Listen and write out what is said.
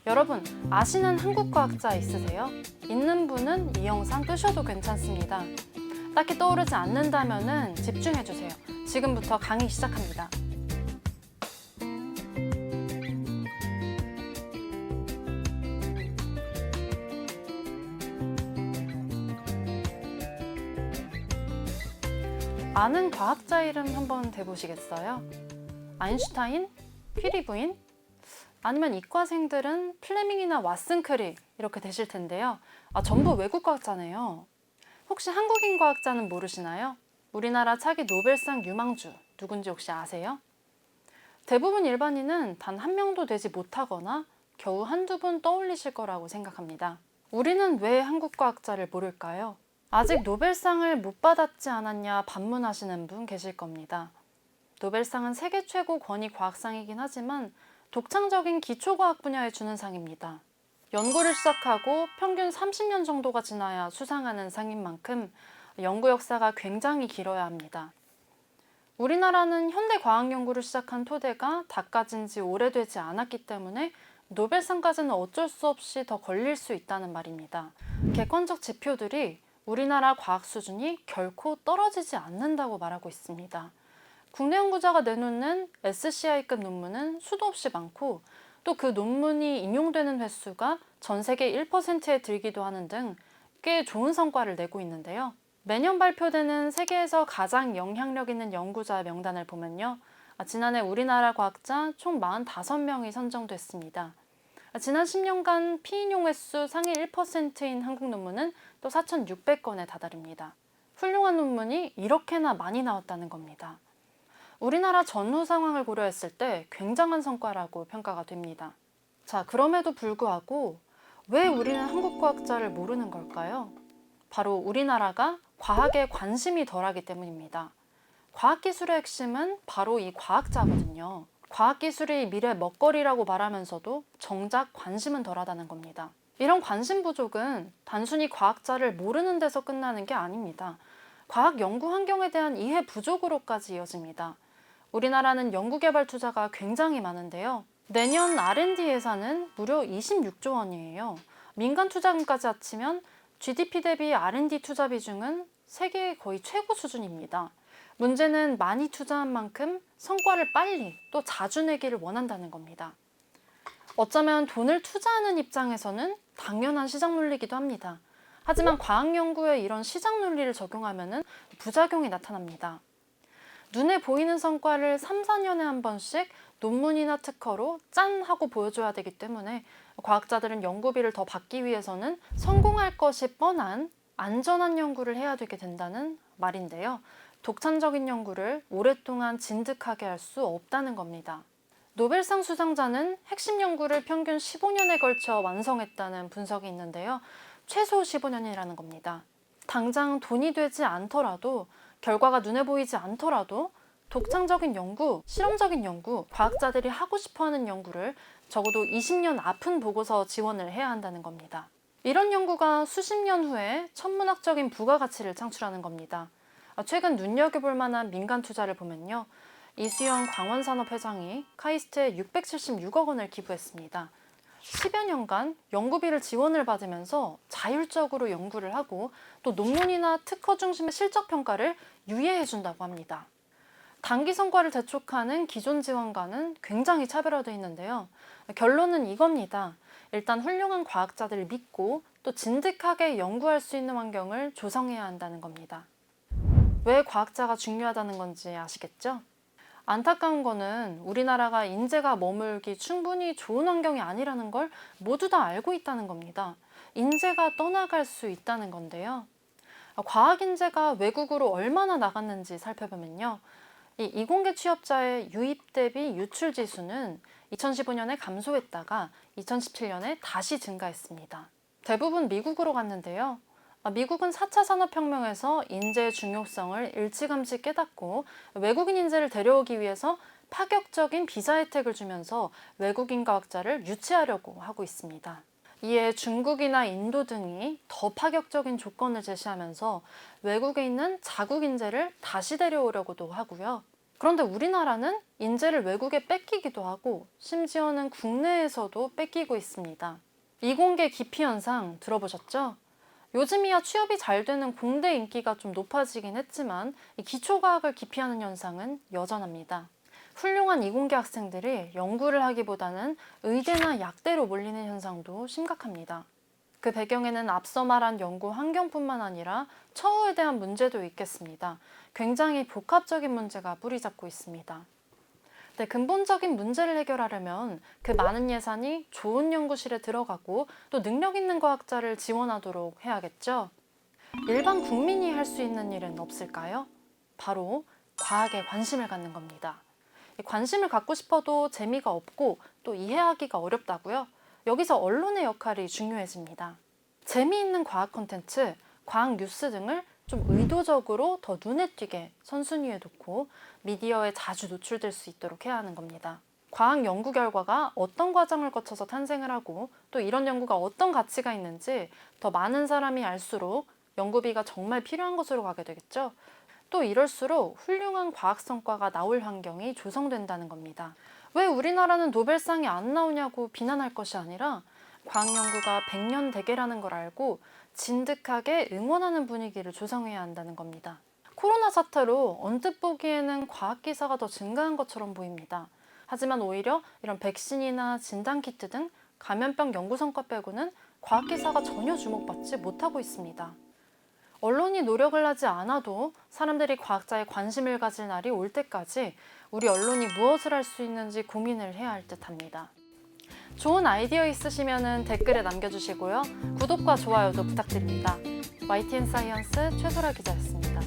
여러분, 아시는 한국 과학자 있으세요? 있는 분은 이 영상 끄셔도 괜찮습니다. 딱히 떠오르지 않는다면 집중해주세요. 지금부터 강의 시작합니다. 아는 과학자 이름 한번 대보시겠어요? 아인슈타인? 퀴리 부인? 아니면 이과생들은 플레밍이나 왓슨 크릭 이렇게 되실 텐데요. 전부 외국 과학자네요. 혹시 한국인 과학자는 모르시나요? 우리나라 차기 노벨상 유망주 누군지 혹시 아세요? 대부분 일반인은 단 한 명도 되지 못하거나 겨우 한두 분 떠올리실 거라고 생각합니다. 우리는 왜 한국 과학자를 모를까요? 아직 노벨상을 못 받았지 않았냐 반문하시는 분 계실 겁니다. 노벨상은 세계 최고 권위 과학상이긴 하지만 독창적인 기초과학 분야에 주는 상입니다. 연구를 시작하고 평균 30년 정도가 지나야 수상하는 상인 만큼 연구 역사가 굉장히 길어야 합니다. 우리나라는 현대 과학 연구를 시작한 토대가 닦아진 지 오래되지 않았기 때문에 노벨상까지는 어쩔 수 없이 더 걸릴 수 있다는 말입니다. 객관적 지표들이 우리나라 과학 수준이 결코 떨어지지 않는다고 말하고 있습니다. 국내 연구자가 내놓는 SCI급 논문은 수도 없이 많고 또 그 논문이 인용되는 횟수가 전 세계 1%에 들기도 하는 등 꽤 좋은 성과를 내고 있는데요. 매년 발표되는 세계에서 가장 영향력 있는 연구자 명단을 보면요. 지난해 우리나라 과학자 총 45명이 선정됐습니다. 지난 10년간 피인용 횟수 상위 1%인 한국 논문은 또 4,600건에 다다릅니다. 훌륭한 논문이 이렇게나 많이 나왔다는 겁니다. 우리나라 전후 상황을 고려했을 때 굉장한 성과라고 평가가 됩니다. 자, 그럼에도 불구하고 왜 우리는 한국 과학자를 모르는 걸까요? 바로 우리나라가 과학에 관심이 덜하기 때문입니다. 과학기술의 핵심은 바로 이 과학자거든요. 과학기술이 미래 먹거리라고 말하면서도 정작 관심은 덜하다는 겁니다. 이런 관심 부족은 단순히 과학자를 모르는 데서 끝나는 게 아닙니다. 과학 연구 환경에 대한 이해 부족으로까지 이어집니다. 우리나라는 연구개발 투자가 굉장히 많은데요. 내년 R&D 예산은 무려 26조 원이에요. 민간 투자금까지 합치면 GDP 대비 R&D 투자 비중은 세계 거의 최고 수준입니다. 문제는 많이 투자한 만큼 성과를 빨리 또 자주 내기를 원한다는 겁니다. 어쩌면 돈을 투자하는 입장에서는 당연한 시장 논리이기도 합니다. 하지만 과학 연구에 이런 시장 논리를 적용하면 부작용이 나타납니다. 눈에 보이는 성과를 3, 4년에 한 번씩 논문이나 특허로 짠 하고 보여줘야 되기 때문에 과학자들은 연구비를 더 받기 위해서는 성공할 것이 뻔한 안전한 연구를 해야 되게 된다는 말인데요. 독창적인 연구를 오랫동안 진득하게 할 수 없다는 겁니다. 노벨상 수상자는 핵심 연구를 평균 15년에 걸쳐 완성했다는 분석이 있는데요. 최소 15년이라는 겁니다. 당장 돈이 되지 않더라도 결과가 눈에 보이지 않더라도 독창적인 연구, 실험적인 연구, 과학자들이 하고 싶어하는 연구를 적어도 20년 앞은 보고서 지원을 해야 한다는 겁니다. 이런 연구가 수십 년 후에 천문학적인 부가가치를 창출하는 겁니다. 최근 눈여겨볼 만한 민간 투자를 보면요. 이수영 광원산업회장이 카이스트에 676억 원을 기부했습니다. 10여 년간 연구비를 지원을 받으면서 자율적으로 연구를 하고 또 논문이나 특허 중심의 실적 평가를 유예해준다고 합니다. 단기 성과를 재촉하는 기존 지원과는 굉장히 차별화되어 있는데요. 결론은 이겁니다. 일단 훌륭한 과학자들을 믿고 또 진득하게 연구할 수 있는 환경을 조성해야 한다는 겁니다. 왜 과학자가 중요하다는 건지 아시겠죠? 안타까운 거는 우리나라가 인재가 머물기 충분히 좋은 환경이 아니라는 걸 모두 다 알고 있다는 겁니다. 인재가 떠나갈 수 있다는 건데요. 과학 인재가 외국으로 얼마나 나갔는지 살펴보면요. 이 이공계 취업자의 유입 대비 유출 지수는 2015년에 감소했다가 2017년에 다시 증가했습니다. 대부분 미국으로 갔는데요. 미국은 4차 산업혁명에서 인재의 중요성을 일찌감치 깨닫고 외국인 인재를 데려오기 위해서 파격적인 비자 혜택을 주면서 외국인 과학자를 유치하려고 하고 있습니다. 이에 중국이나 인도 등이 더 파격적인 조건을 제시하면서 외국에 있는 자국 인재를 다시 데려오려고도 하고요. 그런데 우리나라는 인재를 외국에 뺏기기도 하고 심지어는 국내에서도 뺏기고 있습니다. 이공계 기피 현상 들어보셨죠? 요즘이야 취업이 잘 되는 공대 인기가 좀 높아지긴 했지만 이 기초과학을 기피하는 현상은 여전합니다. 훌륭한 이공계 학생들이 연구를 하기보다는 의대나 약대로 몰리는 현상도 심각합니다. 그 배경에는 앞서 말한 연구 환경뿐만 아니라 처우에 대한 문제도 있겠습니다. 굉장히 복합적인 문제가 뿌리 잡고 있습니다. 네, 근본적인 문제를 해결하려면 그 많은 예산이 좋은 연구실에 들어가고 또 능력 있는 과학자를 지원하도록 해야겠죠. 일반 국민이 할 수 있는 일은 없을까요? 바로 과학에 관심을 갖는 겁니다. 관심을 갖고 싶어도 재미가 없고 또 이해하기가 어렵다고요? 여기서 언론의 역할이 중요해집니다. 재미있는 과학 콘텐츠, 과학 뉴스 등을 좀 의도적으로 더 눈에 띄게 선순위에 놓고 미디어에 자주 노출될 수 있도록 해야 하는 겁니다. 과학 연구 결과가 어떤 과정을 거쳐서 탄생을 하고 또 이런 연구가 어떤 가치가 있는지 더 많은 사람이 알수록 연구비가 정말 필요한 것으로 가게 되겠죠. 또 이럴수록 훌륭한 과학 성과가 나올 환경이 조성된다는 겁니다. 왜 우리나라는 노벨상이 안 나오냐고 비난할 것이 아니라 과학 연구가 100년 대계라는 걸 알고 진득하게 응원하는 분위기를 조성해야 한다는 겁니다. 코로나 사태로 언뜻 보기에는 과학 기사가 더 증가한 것처럼 보입니다. 하지만 오히려 이런 백신이나 진단키트 등 감염병 연구 성과 빼고는 과학 기사가 전혀 주목받지 못하고 있습니다. 언론이 노력을 하지 않아도 사람들이 과학자에 관심을 가질 날이 올 때까지 우리 언론이 무엇을 할 수 있는지 고민을 해야 할 듯합니다. 좋은 아이디어 있으시면 댓글에 남겨주시고요. 구독과 좋아요도 부탁드립니다. YTN 사이언스 최소라 기자였습니다.